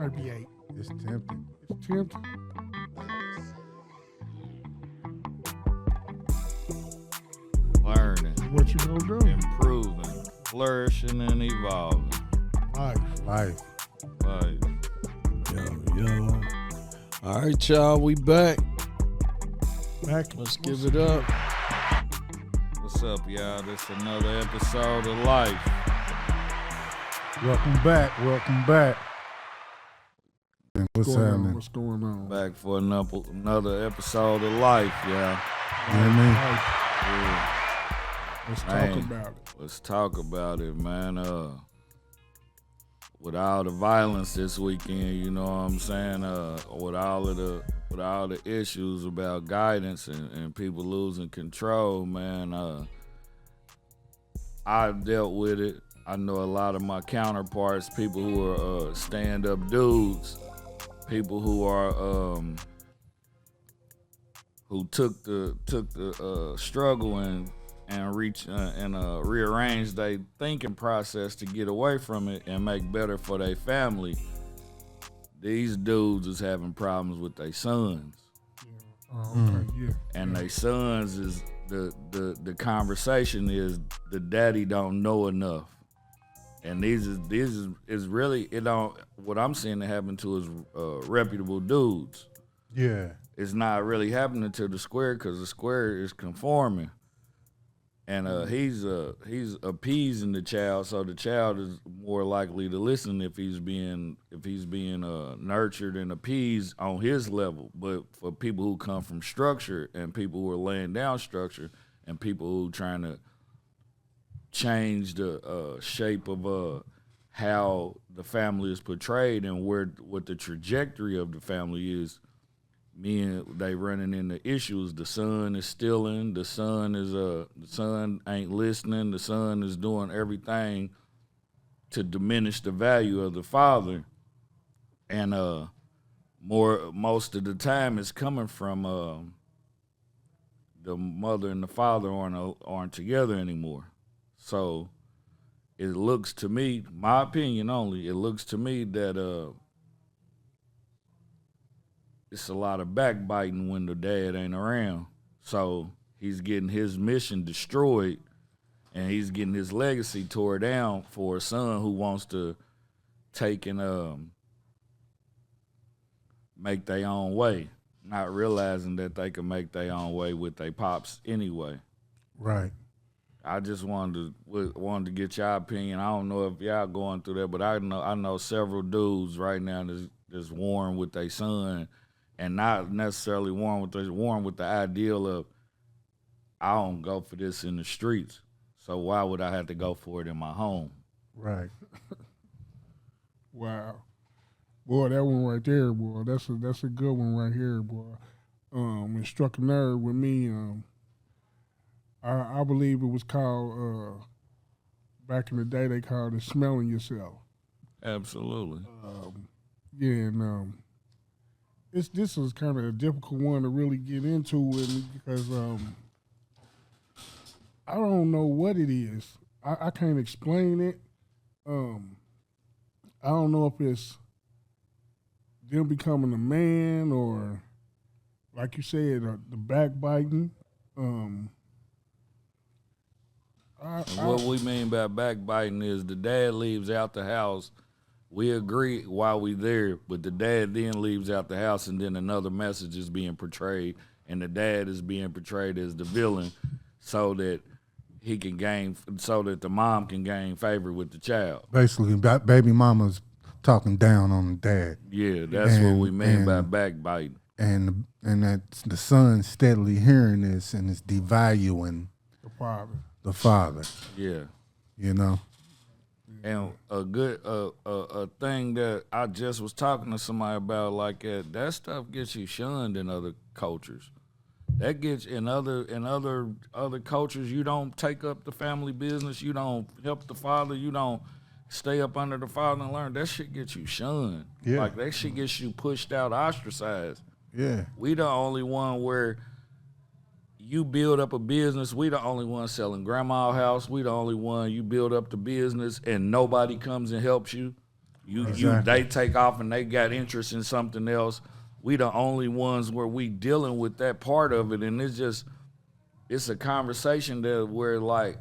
Might be 8. It's tempting. It's tempting. Learning, What you gonna do? improving, flourishing, and evolving. Life. Like, Yo. All right, y'all, we back. Back. Let's give it up. what's up, y'all? This another episode of Life. Welcome back. And what's happening? What's going on? Back for another episode of Life, y'all. You know what I mean? Yeah. Let's Man, talk about it. Let's talk about it, man. With all the violence this weekend, you know what I'm saying? With all the issues about guidance and people losing control, man. I've dealt with it. I know a lot of my counterparts, people who are stand-up dudes, people who are who took the struggle and rearrange their thinking process to get away from it and make better for their family. These dudes is having problems with their sons. Okay, yeah. And their sons is the conversation is the daddy don't know enough. And these is really, it don't, what I'm seeing it happen to is reputable dudes. Yeah. It's not really happening to the square because the square is conforming. And he's appeasing the child, so the child is more likely to listen if he's being nurtured and appeased on his level. But for people who come from structure and people who are laying down structure and people who trying to change the shape of how the family is portrayed and what the trajectory of the family is, they running into issues. The son is stealing. The son ain't listening. The son is doing everything to diminish the value of the father. And most of the time, it's coming from the mother and the father aren't together anymore. So it looks to me, my opinion only, it looks to me that it's a lot of backbiting when the dad ain't around. So he's getting his mission destroyed and he's getting his legacy tore down for a son who wants to take and make their own way, not realizing that they can make their own way with their pops anyway. Right. I just wanted to get your opinion. I don't know if y'all going through that, but I know several dudes right now that's warring with their son. And not necessarily warm with the ideal of, I don't go for this in the streets, so why would I have to go for it in my home? Right. Wow. Boy, that one right there, boy. That's a good one right here, boy. It struck a nerve with me. I believe it was called back in the day they called it smelling yourself. Absolutely. Yeah, and this is kind of a difficult one to really get into with me because I don't know what it is. I can't explain it. I don't know if it's them becoming a man or, like you said, the backbiting. What we mean by backbiting is the dad leaves out the house. We agree while we there, but the dad then leaves out the house and then another message is being portrayed and the dad is being portrayed as the villain so that the mom can gain favor with the child. Basically, baby mama's talking down on the dad. Yeah, that's what we mean by backbiting. And that the son steadily hearing this and it's devaluing the father. Yeah. You know? And a thing that I just was talking to somebody about like that stuff gets you shunned in other cultures. That gets in other cultures, you don't take up the family business, you don't help the father, you don't stay up under the father and learn. That shit gets you shunned. Yeah. Like that shit gets you pushed out, ostracized. Yeah. We the only one where you build up a business. We the only one selling grandma's house. We the only one you build up the business and nobody comes and helps you. They take off and they got interest in something else. We the only ones where we dealing with that part of it, and it's a conversation where like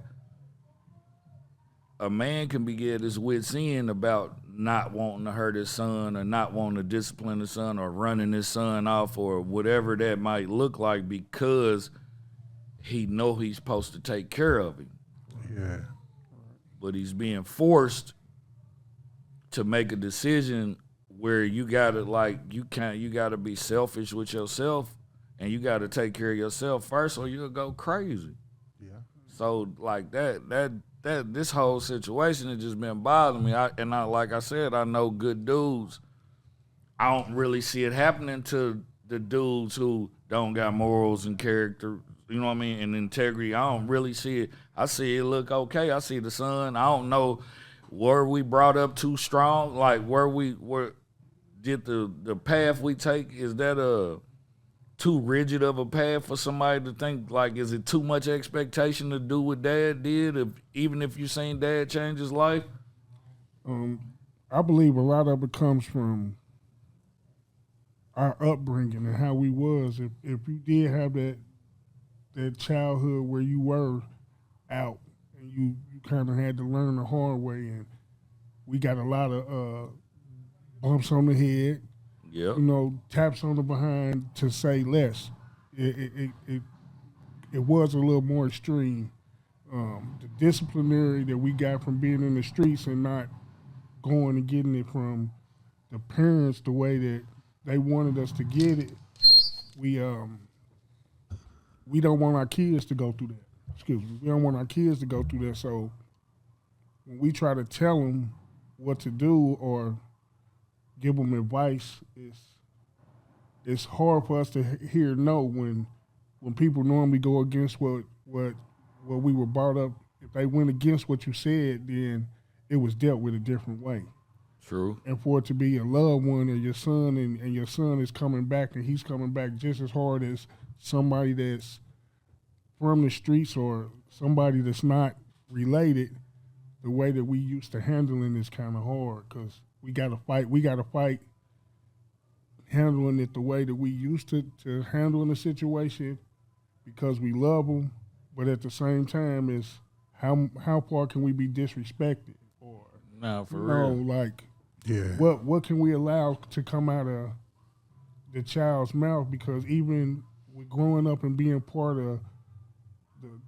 a man can be at his wit's end about not wanting to hurt his son or not wanting to discipline his son or running his son off or whatever that might look like because he know he's supposed to take care of him. Yeah. But he's being forced to make a decision where you gotta you gotta be selfish with yourself and you gotta take care of yourself first or you'll go crazy. Yeah. So like that this whole situation has just been bothering me. Like I said, I know good dudes. I don't really see it happening to the dudes who don't got morals and character, you know what I mean, and integrity. I don't really see it. I see it look okay. I see the son. I don't know, were we brought up too strong? Like did the path we take, is that too rigid of a path for somebody to think, like, is it too much expectation to do what dad did, even if you seen dad change his life? I believe a lot of it comes from our upbringing and how we was. If you did have that childhood where you were out and you kind of had to learn the hard way, and we got a lot of bumps on the head, yep. Taps on the behind, to say less. It was a little more extreme. The disciplinary that we got from being in the streets and not going and getting it from the parents the way that they wanted us to get it, we don't want our kids to go through that. Excuse me. We don't want our kids to go through that. So when we try to tell them what to do or give them advice, it's hard for us to hear no when people normally go against what we were brought up. If they went against what you said, then it was dealt with a different way. True. And for it to be a loved one or your son, and your son is coming back and he's coming back just as hard as somebody that's from the streets or somebody that's not related, the way that we used to handling is kind of hard because we got to fight handling it the way that we used to handling the situation because we love them, but at the same time, is how far can we be disrespected? Or no, for real. Like, yeah, what can we allow to come out of the child's mouth? Because even with growing up and being part of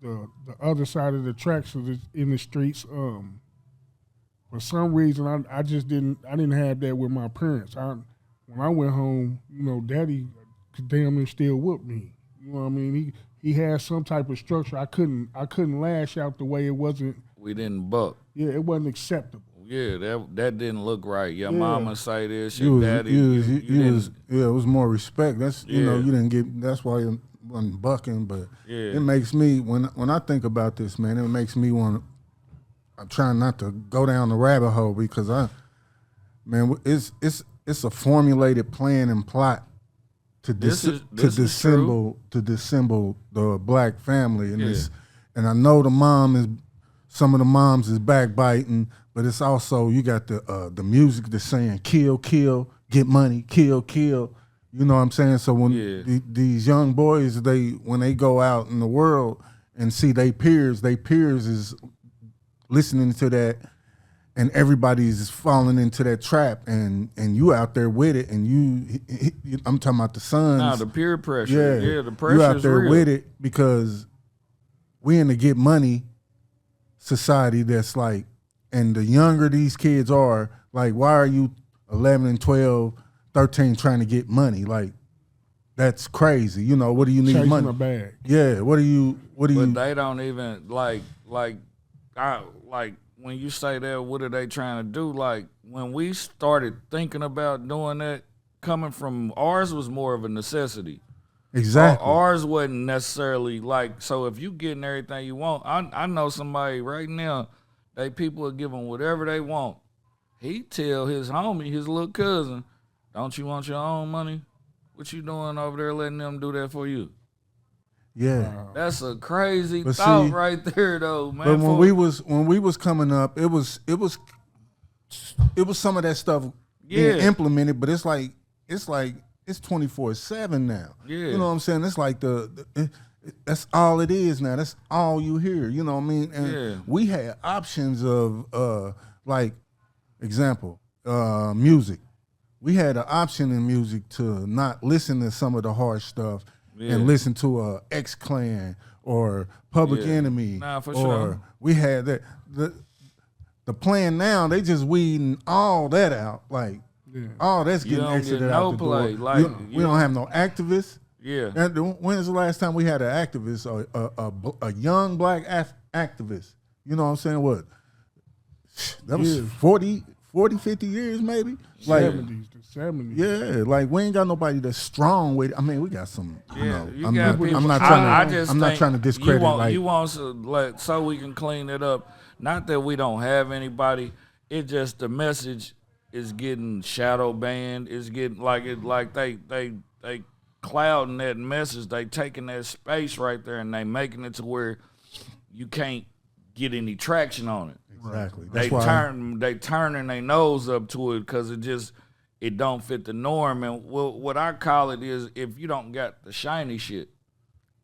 the other side of the tracks in the streets, for some reason I didn't have that with my parents. When I went home, Daddy damn near still whooped me. You know what I mean? He had some type of structure. I couldn't lash out the way it wasn't. We didn't buck. Yeah, it wasn't acceptable. Yeah, that didn't look right. Your mama say this, your daddy. It was more respect. That's you didn't get. That's why you wasn't bucking. But it makes me when I think about this, man, it makes me want. I'm trying not to go down the rabbit hole because it's a formulated plan and plot to dissemble the black family, and I know some of the moms is backbiting, but it's also you got the music that's saying kill, get money, kill. You know what I'm saying? So when these young boys, when they go out in the world and see their peers is listening to that, and everybody's falling into that trap, and you out there with it, and I'm talking about the sons. Nah, the peer pressure. Yeah, the pressure you out is there real. with it because we in the get money society that's like, and the younger these kids are, like, why are you 11 and 12, 13 trying to get money? Like, that's crazy. What do you need money? A bag. Yeah, what do you? But they don't even like when you say that, what are they trying to do? Like, when we started thinking about doing that, coming from ours was more of a necessity. Exactly. Ours wasn't necessarily like, so if you getting everything you want, I know somebody right now, people are giving whatever they want. He tell his homie, his little cousin, don't you want your own money? What you doing over there letting them do that for you? Yeah, that's a crazy thought right there, though, man. But when we was coming up, it was it was some of that stuff being implemented, but it's 24/7 now. Yeah. You know what I'm saying? It's like that's all it is now. That's all you hear. You know what I mean? And we had options of like example, music. We had an option in music to not listen to some of the harsh stuff and listen to X-Clan or Public Enemy. Nah, for or sure. We had that. The plan now, they just weeding all that out. Like, all that's getting exited out the door. Like, we don't have no activists. Yeah. And when is the last time we had an activist, a young black activist? You know what I'm saying? What? That was 40, 50 years maybe? Like, 70s. Yeah, like we ain't got nobody that's strong with it. I mean, we got some. I'm not trying to discredit. You want so we can clean it up. Not that we don't have anybody. It just the message is getting shadow banned. It's getting like they clouding that message. They taking that space right there and they making it to where you can't get any traction on it. Exactly. They turning their nose up to it because it don't fit the norm. And what I call it is if you don't got the shiny shit.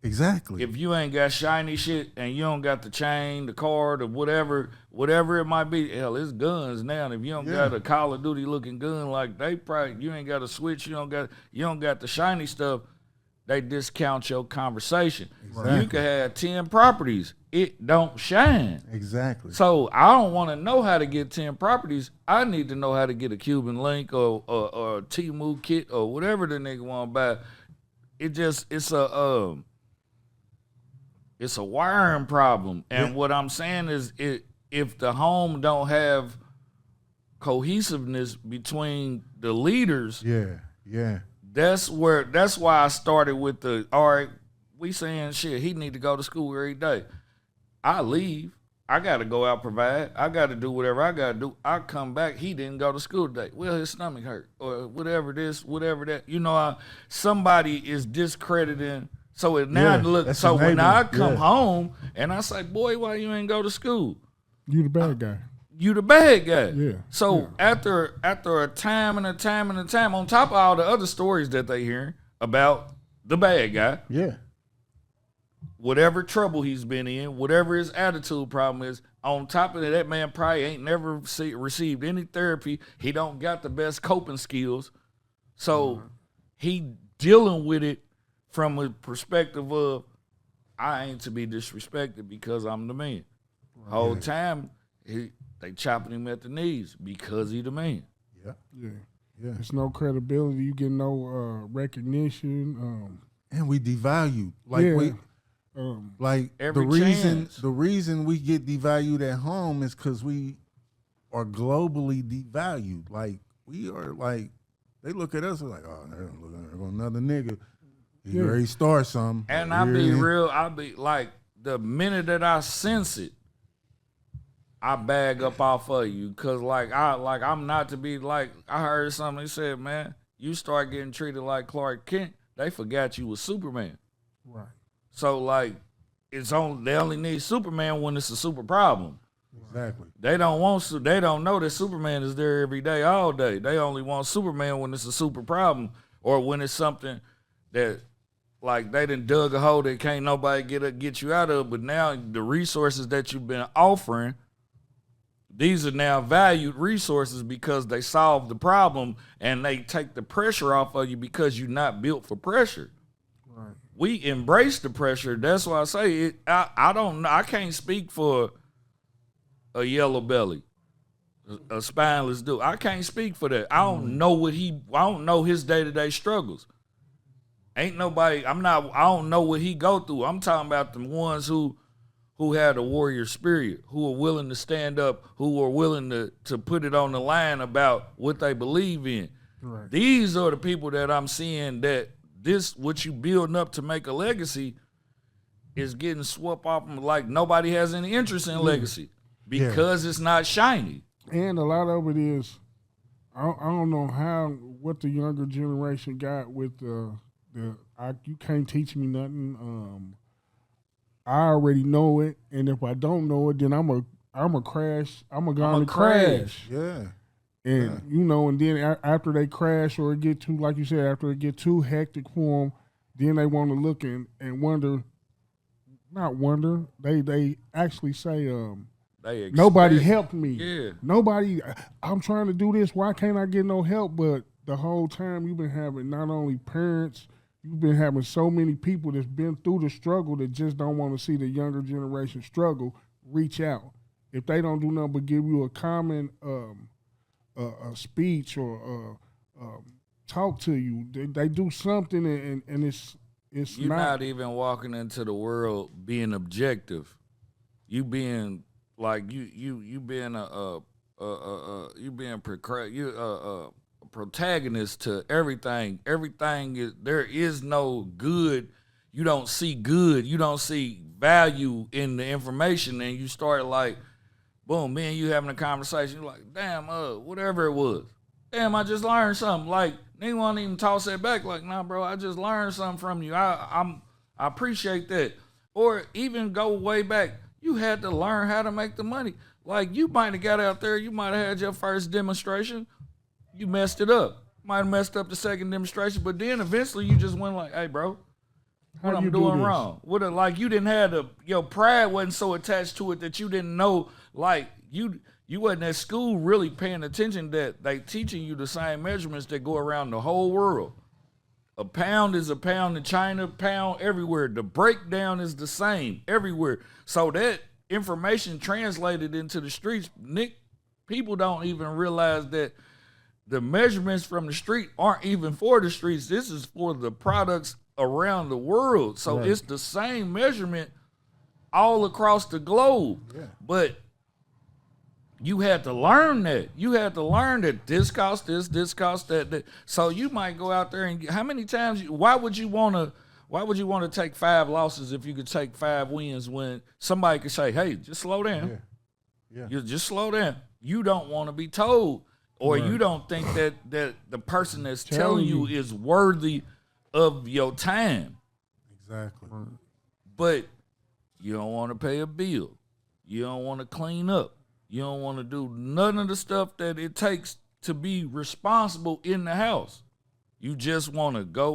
Exactly. If you ain't got shiny shit and you don't got the chain, the car, the whatever it might be, hell, it's guns now. And if you don't got a Call of Duty looking gun, like you ain't got a switch, you don't got the shiny stuff, they discount your conversation. Exactly. You could have 10 properties. It don't shine. Exactly. So I don't want to know how to get 10 properties. I need to know how to get a Cuban link or a Temu kit or whatever the nigga want to buy. It's a wiring problem. And what I'm saying is if the home don't have cohesiveness between the leaders, that's why I started with all right, we saying shit, he need to go to school every day. I leave. I got to go out provide. I got to do whatever I got to do. I come back. He didn't go to school today. Well, his stomach hurt or whatever this, whatever that. You know, somebody is discrediting. So it now look. So when I come home and I say, boy, why you ain't go to school? You the bad guy. You the bad guy. Yeah. So after a time and a time and a time, on top of all the other stories that they hear about the bad guy. Yeah. Whatever trouble he's been in, whatever his attitude problem is, on top of that man probably ain't never received any therapy. He don't got the best coping skills. So he dealing with it from a perspective of, I ain't to be disrespected because I'm the man. Right. Whole time, they chopping him at the knees because he the man. Yeah. There's no credibility. You get no recognition. And we devalued. The reason we get devalued at home is because we are globally devalued. Like we are like, they look at us like, oh, they're another nigga. He already start something. And I'll be real. I'll be like, the minute that I sense it, I bag up off of you. Cause I'm not to be like, I heard something, they said, man, you start getting treated like Clark Kent, they forgot you was Superman. Right. So like, they only need Superman when it's a super problem. Exactly. They don't know that Superman is there every day, all day. They only want Superman when it's a super problem or when it's something that like they done dug a hole that can't nobody get you out of. But now the resources that you've been offering, these are now valued resources because they solve the problem and they take the pressure off of you because you're not built for pressure. Right. We embrace the pressure. That's why I say it. I don't know. I can't speak for a yellow belly, a spineless dude. I can't speak for that. I don't know his day-to-day struggles. Ain't nobody, I don't know what he go through. I'm talking about the ones who had a warrior spirit, who are willing to stand up, who are willing to put it on the line about what they believe in. Right. These are the people that I'm seeing that what you building up to make a legacy is getting swept off like nobody has any interest in legacy because it's not shiny. And a lot of it is, I don't know what the younger generation got with you can't teach me nothing. I already know it, and if I don't know it, then I'm a crash. I'm a crash. Yeah. And and then after they crash or it get too, like you said, after it get too hectic for them, then they want to look and wonder. Not wonder. They actually say, nobody helped me. Yeah. Nobody. I'm trying to do this. Why can't I get no help? But the whole time you've been having not only parents, you've been having so many people that's been through the struggle that just don't want to see the younger generation struggle. Reach out. If they don't do nothing but give you a common a speech or talk to you, they do something, and it's you're not even walking into the world being objective. You being like you being a protagonist to everything. Everything is, there is no good. You don't see good. You don't see value in the information, and you start like, boom, me and you having a conversation. You're like, damn, whatever it was. Damn, I just learned something. Like, they won't even toss that back. Like, nah, bro, I just learned something from you. I appreciate that. Or even go way back. You had to learn how to make the money. Like, you might have got out there. You might have had your first demonstration. You messed it up. Might have messed up the second demonstration. But then eventually you just went like, hey, bro, what I'm doing wrong? Like, you didn't have your pride wasn't so attached to it that you didn't know, like, you wasn't at school really paying attention that they teaching you the same measurements that go around the whole world. A pound is a pound in China, pound everywhere. The breakdown is the same everywhere. So that information translated into the streets, people don't even realize that the measurements from the street aren't even for the streets. This is for the products around the world. So It's the same measurement all across the globe. Yeah. But you had to learn that. You had to learn that this costs this costs that. So you might go out there and how many times? Why would you want to take 5 losses if you could take 5 wins when somebody could say, "Hey, just slow down. Yeah. You just slow down." You don't want to be told, or you don't think that the person that's telling you is worthy of your time. Exactly. But you don't want to pay a bill. You don't want to clean up. You don't want to do none of the stuff that it takes to be responsible in the house. You just want to go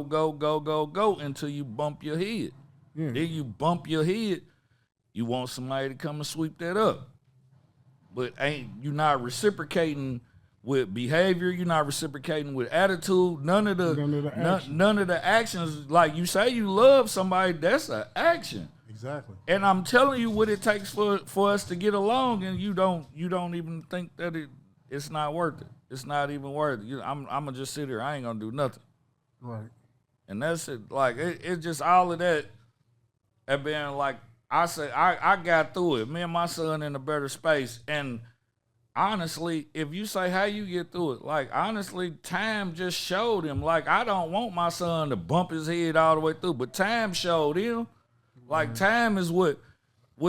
until you bump your head. Yeah. Then you bump your head, you want somebody to come and sweep that up. But you're not reciprocating with behavior. You're not reciprocating with attitude. None of the actions. Like you say you love somebody, that's an action. Exactly. And I'm telling you what it takes for us to get along, and you don't even think that it's not worth it. It's not even worth it. I'm gonna just sit here. I ain't gonna do nothing. Right. And that's it. Like it's just all of that. And being like I said, I got through it. Me and my son in a better space. And honestly, if you say how you get through it, like honestly, time just showed him. Like I don't want my son to bump his head all the way through, but time showed him. Like time is what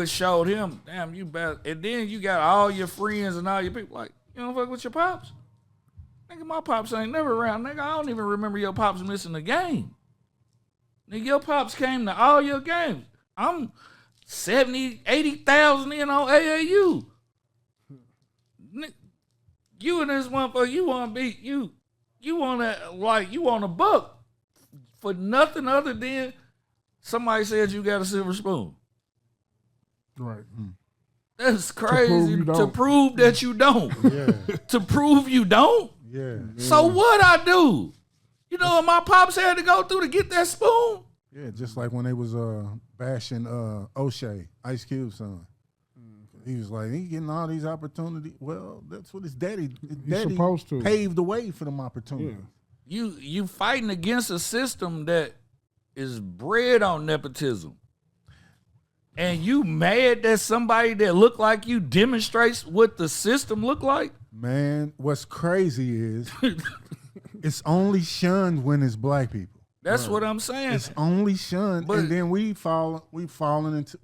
showed him, damn, you better. And then you got all your friends and all your people like, you don't fuck with your pops? Nigga, my pops ain't never around. Nigga, I don't even remember your pops missing a game. Nigga, your pops came to all your games. I'm 70, 80,000 in on AAU. You and this motherfucker, you want to be, you want to buck for nothing other than somebody said you got a silver spoon. Right. That's crazy. To prove that you don't. Yeah. To prove you don't? Yeah. So what I do? You know what my pops had to go through to get that spoon? Yeah, just like when they was bashing O'Shea, Ice Cube's son. He was like, he getting all these opportunities. Well, that's what his daddy supposed to paved the way for them opportunities. Yeah. You fighting against a system that is bred on nepotism. And you mad that somebody that look like you demonstrates what the system look like? Man, what's crazy is it's only shunned when it's black people. That's what I'm saying. It's only shunned, and then we fall into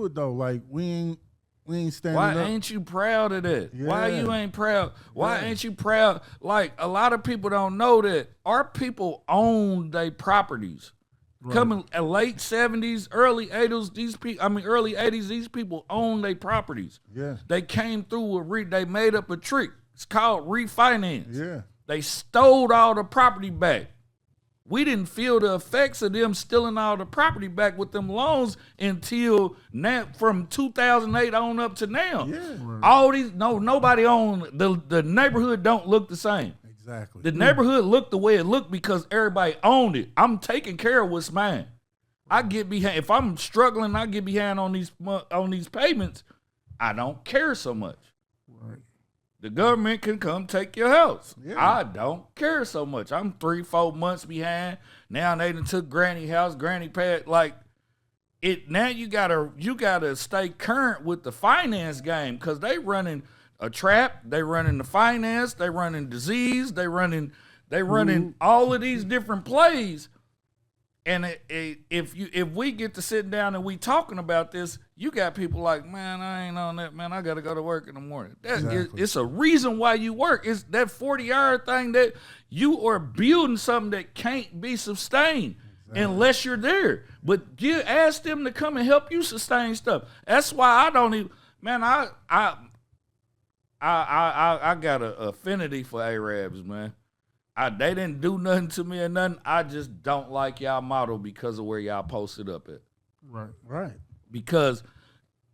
it though. Like we ain't standing Why up. ain't you proud of that? Yeah. Why you ain't proud? Why ain't you proud? Like a lot of people don't know that our people own their properties. Right. Coming late 70s, early 80s, early 80s, these people own their properties. Yeah. They came through they made up a trick. It's called refinance. Yeah. They stole all the property back. We didn't feel the effects of them stealing all the property back with them loans until now, from 2008 on up to now. Yeah. Right. All these, nobody owned, the neighborhood don't look the same. Exactly. The neighborhood looked the way it looked because everybody owned it. I'm taking care of what's mine. I get behind. If I'm struggling, I get behind on these payments. I don't care so much. Right. The government can come take your house. Yeah. I don't care so much. I'm 3-4 months behind. Now they done took granny house, granny pad. Like it now you gotta stay current with the finance game because they running a trap, they running the finance, they running disease, they running all of these different plays. And if we get to sit down and we talking about this, you got people like, man, I ain't on that, man. I got to go to work in the morning. It's a reason why you work. It's that 40-hour thing that you are building something that can't be sustained unless you're there. But ask them to come and help you sustain stuff. That's why I don't even, man, I got an affinity for Arabs, man. They didn't do nothing to me or nothing. I just don't like y'all model because of where y'all posted up at. Right. Because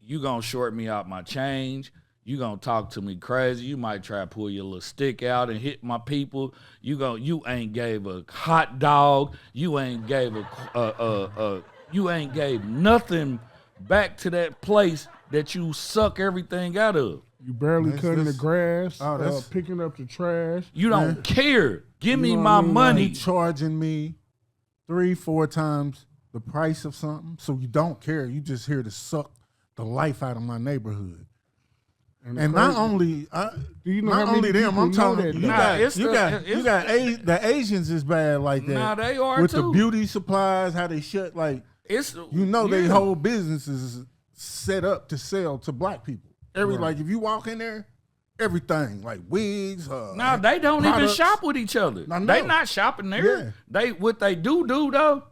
you gonna short me out my change. You gonna talk to me crazy. You might try to pull your little stick out and hit my people. You ain't gave a hot dog. You ain't gave you ain't gave nothing back to that place that you suck everything out of. You barely cutting the grass, picking up the trash. You don't care. Give me my money. Like charging me 3-4 times the price of something, so you don't care. You just here to suck the life out of my neighborhood. And not only them, I'm talking. You got the Asians is bad like that. Nah, they are with too. The beauty supplies, how they shut like. They whole business is set up to sell to black people. Like if you walk in there, everything like wigs. No, they don't even shop with each other. They not shopping there. Yeah. What they do though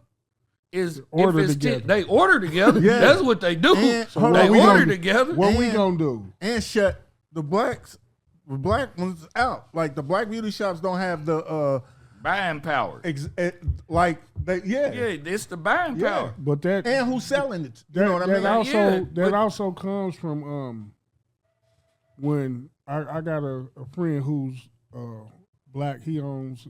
is order together. They order together. Yeah. That's what they do. They order together. What we gonna do? And shut the black ones out. Like the black beauty shops don't have the buying power. It's the buying power. But that and who's selling it? You know what I mean? That also comes from when I got a friend who's black. He owns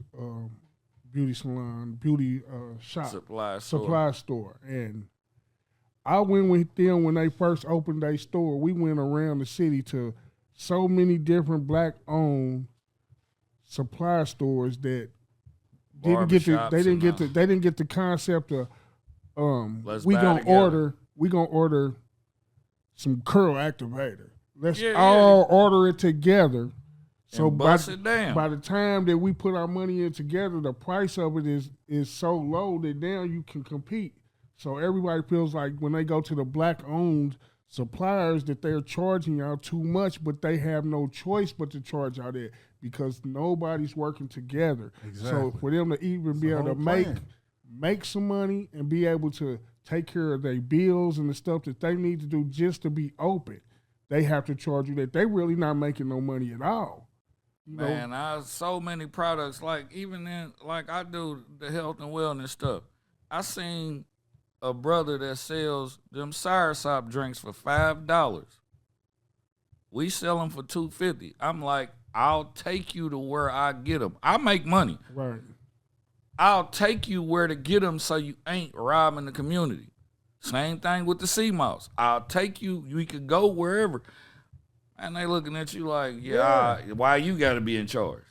beauty salon, beauty shop, supply store, and I went with them when they first opened their store. We went around the city to so many different black-owned supply stores that they didn't get the concept of we gonna order some curl activator. Let's all order it together. So by the time that we put our money in together, the price of it is so low that now you can compete. So everybody feels like when they go to the black-owned suppliers that they're charging y'all too much, but they have no choice but to charge out that because nobody's working together. Exactly. So for them to even be able to make some money and be able to take care of their bills and the stuff that they need to do just to be open, they have to charge you that. They really not making no money at all. Man, I have so many products. Like even in I do the health and wellness stuff. I seen a brother that sells them soursop drinks for $5. We sell them for $2.50. I'm like, I'll take you to where I get them. I make money. Right. I'll take you where to get them so you ain't robbing the community. Same thing with the sea moss. I'll take you. We could go wherever. And they looking at you like, why you got to be in charge?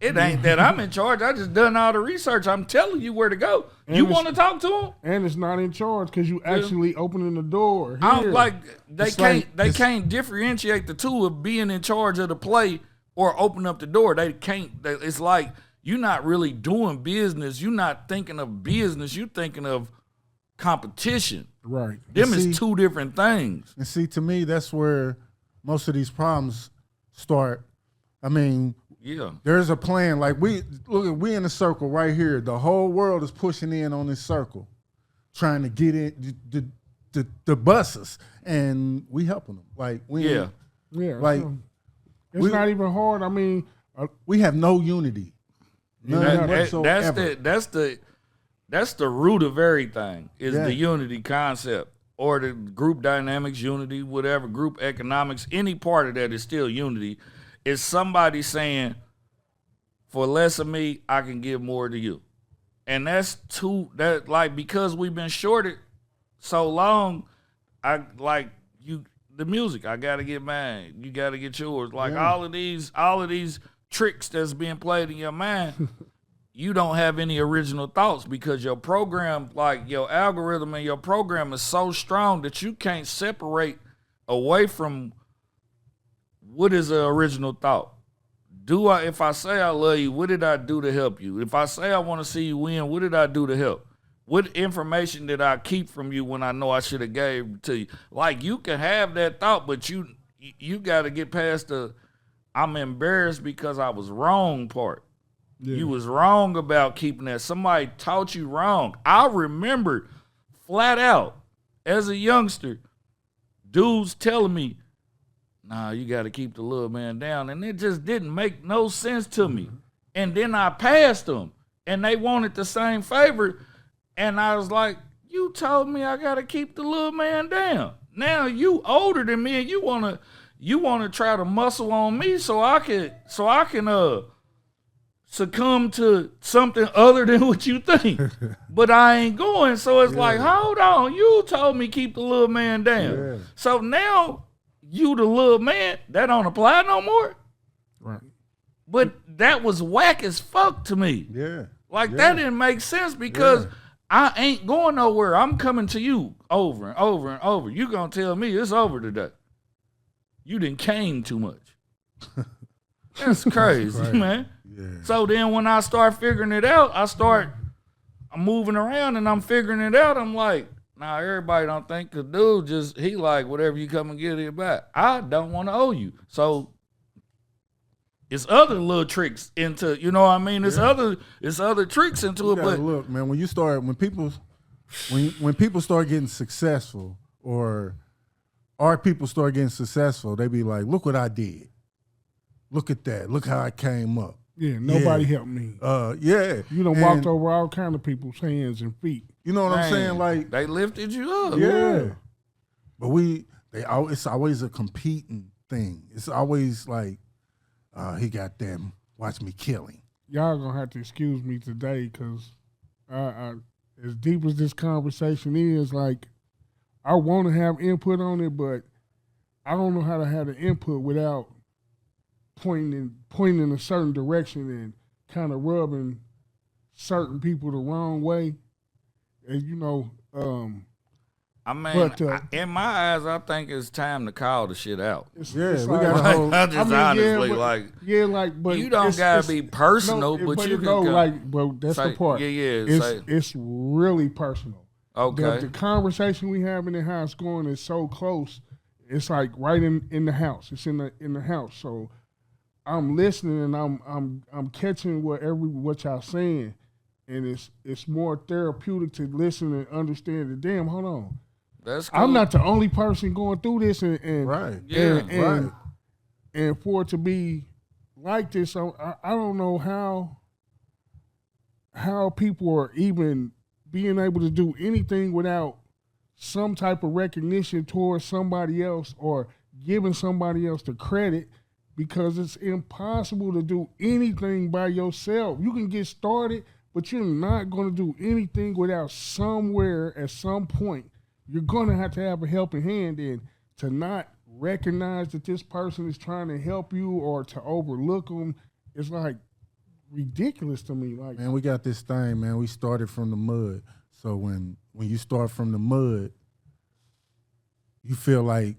It ain't that I'm in charge. I just done all the research. I'm telling you where to go. And you want to talk to them? And it's not in charge because you actually opening the door. I'm like, they can't differentiate the two of being in charge of the play or open up the door. They can't. It's like you're not really doing business. You're not thinking of business. You're thinking of competition. Right. Them is two different things. And see, to me, that's where most of these problems start. I mean, there's a plan. Like we in a circle right here. The whole world is pushing in on this circle, trying to get in the buses, and we helping them. Like It's not even hard. I mean, we have no unity. None whatsoever. That's the root of everything is the unity concept or the group dynamics, unity, whatever, group economics, any part of that is still unity. It's somebody saying, for less of me, I can give more to you. And that's because we've been shorted so long, the music, I gotta get mine, you gotta get yours. All of these tricks that's being played in your mind, you don't have any original thoughts because your program, your algorithm and your program is so strong that you can't separate away from what is the original thought. If I say I love you, what did I do to help you? If I say I want to see you win, what did I do to help? What information did I keep from you when I know I should have gave it to you? You can have that thought, but you got to get past the I'm embarrassed because I was wrong part. Yeah. You was wrong about keeping that. Somebody taught you wrong. I remember flat out as a youngster, dudes telling me, nah, you got to keep the little man down. And it just didn't make no sense to me. And then I passed them, and they wanted the same favor. And I was like, you told me I got to keep the little man down. Now you older than me, and you want to try to muscle on me so I can succumb to something other than what you think. But I ain't going. So it's hold on. You told me keep the little man down. Yeah. So now you the little man, that don't apply no more. Right. But that was whack as fuck to me. Yeah. That didn't make sense because I ain't going nowhere. I'm coming to you over and over and over. You gonna tell me it's over today. You done came too much. That's crazy, man. Yeah. So then when I start figuring it out, I'm moving around and I'm figuring it out. I'm like, nah, everybody don't think the dude he like whatever you come and get it back. I don't want to owe you. So it's other little tricks into, you know what I mean? It's other tricks into it. But look, man, when people start getting successful or our people start getting successful, they be like, look what I did. Look at that. Look how I came up. Yeah, nobody helped me. You done walked over all kind of people's hands and feet. You know what I'm saying? They lifted you up. Yeah. But it's always a competing thing. It's always like, he got them. Watch me kill him. Y'all gonna have to excuse me today because as deep as this conversation is, I want to have input on it, but I don't know how to have the input without pointing in a certain direction and kind of rubbing certain people the wrong way. And in my eyes, I think it's time to call the shit out. We got but you don't gotta be personal, but you can but that's the part. It's really personal. Okay. The conversation we having and how it's going is so close. It's like right in the house. It's in the house. So I'm listening and I'm catching what y'all saying, and it's more therapeutic to listen and understand it. Damn, hold on. That's cool. I'm not the only person going through this, and right. And for it to be like this, I don't know how people are even being able to do anything without some type of recognition towards somebody else or giving somebody else the credit, because it's impossible to do anything by yourself. You can get started, but you're not going to do anything without somewhere at some point. You're going to have a helping hand, and to not recognize that this person is trying to help you or to overlook them, it's like ridiculous to me. Man, we got this thing, man. We started from the mud. So when you start from the mud, you feel like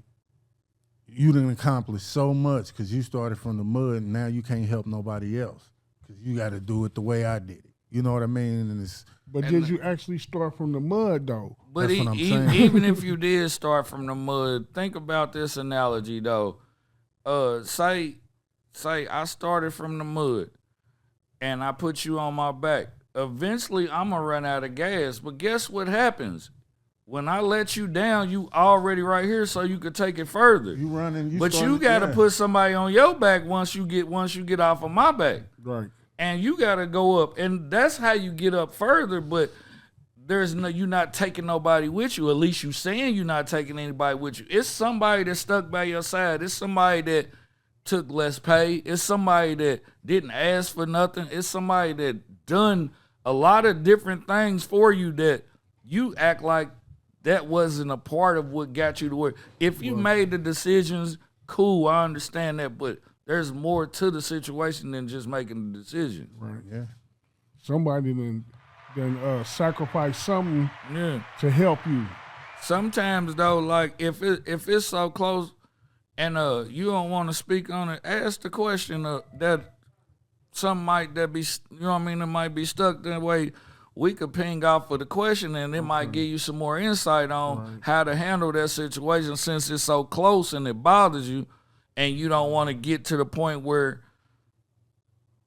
you done accomplished so much because you started from the mud, and now you can't help nobody else because you got to do it the way I did it. You know what I mean? But did you actually start from the mud, though? But That's what I'm saying. Even if you did start from the mud, think about this analogy, though. Say I started from the mud, and I put you on my back. Eventually, I'm going to run out of gas. But guess what happens? when I let you down, you already right here, so you could take it further. You running, but you got to put somebody on your back once you get off of my back. Right. And you got to go up, and that's how you get up further. But you're not taking nobody with you. At least you saying you're not taking anybody with you. It's somebody that stuck by your side. It's somebody that took less pay. It's somebody that didn't ask for nothing. It's somebody that done a lot of different things for you that you act like that wasn't a part of what got you to where. If you made the decisions, cool, I understand that, but there's more to the situation than just making the decision. Right. Yeah. Somebody then sacrifice something to help you. Sometimes though, like if it's so close and you don't want to speak on it, ask the question that something might be, you know what I mean, it might be stuck that way. We could ping off for the question, and it might give you some more insight on how to handle that situation since it's so close and it bothers you, and you don't want to get to the point where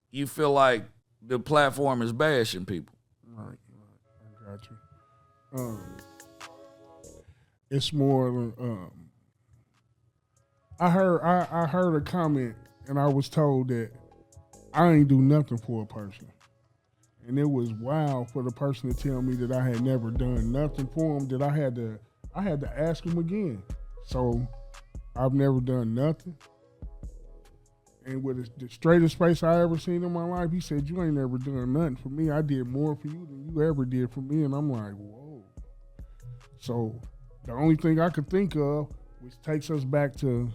you feel like the platform is bashing people. Right. I got you. It's more. I heard a comment, and I was told that I ain't do nothing for a person. And it was wild for the person to tell me that I had never done nothing for them, that I had to ask them again. So I've never done nothing. And with the straightest face I ever seen in my life, he said, "You ain't never done nothing for me. I did more for you than you ever did for me." And I'm like, whoa. So the only thing I could think of, which takes us back to,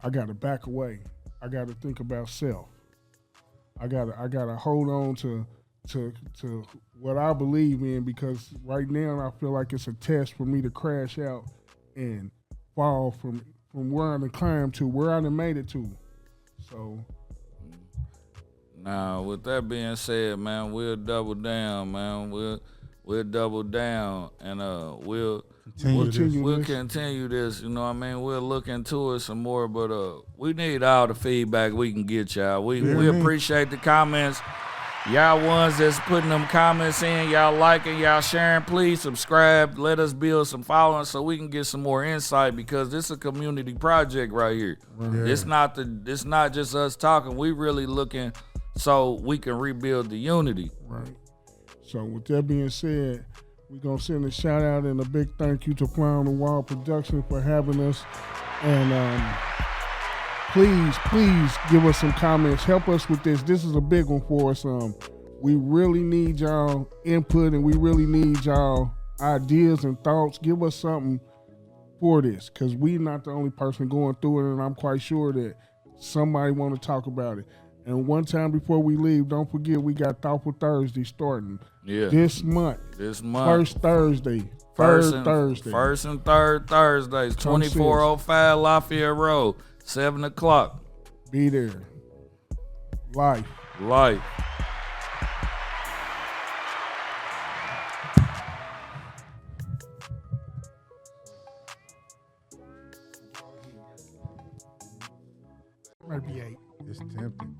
I got to back away. I got to think about self. I gotta hold on to what I believe in, because right now I feel like it's a test for me to crash out and fall from where I done climbed to where I done made it to. So now, with that being said, man, we'll double down, man. We'll double down, and we'll continue this. You know what I mean? We'll look into it some more, but we need all the feedback we can get, y'all. We appreciate the comments. Y'all ones that's putting them comments in, y'all liking, y'all sharing, please subscribe. Let us build some following so we can get some more insight, because this is a community project right here. Yeah. It's not just us talking. We really looking so we can rebuild the unity. Right. So with that being said, we're going to send a shout out and a big thank you to Fly on the Wall Productions for having us. And please give us some comments. Help us with this. This is a big one for us. We really need y'all input, and we really need y'all ideas and thoughts. Give us something for this, because we're not the only person going through it, and I'm quite sure that somebody want to talk about it. And one time before we leave, don't forget we got Thoughtful Thursday starting this month. First Thursday. First and third Thursdays, 2405 Lafayette Road, 7 o'clock. Be there. Life. Might be 8. It's tempting.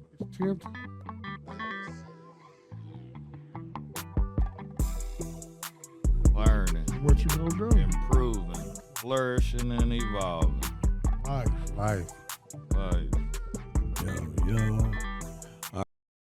Learning. What you gonna do? Improving. Flourishing and evolving. Life. Life. Yo.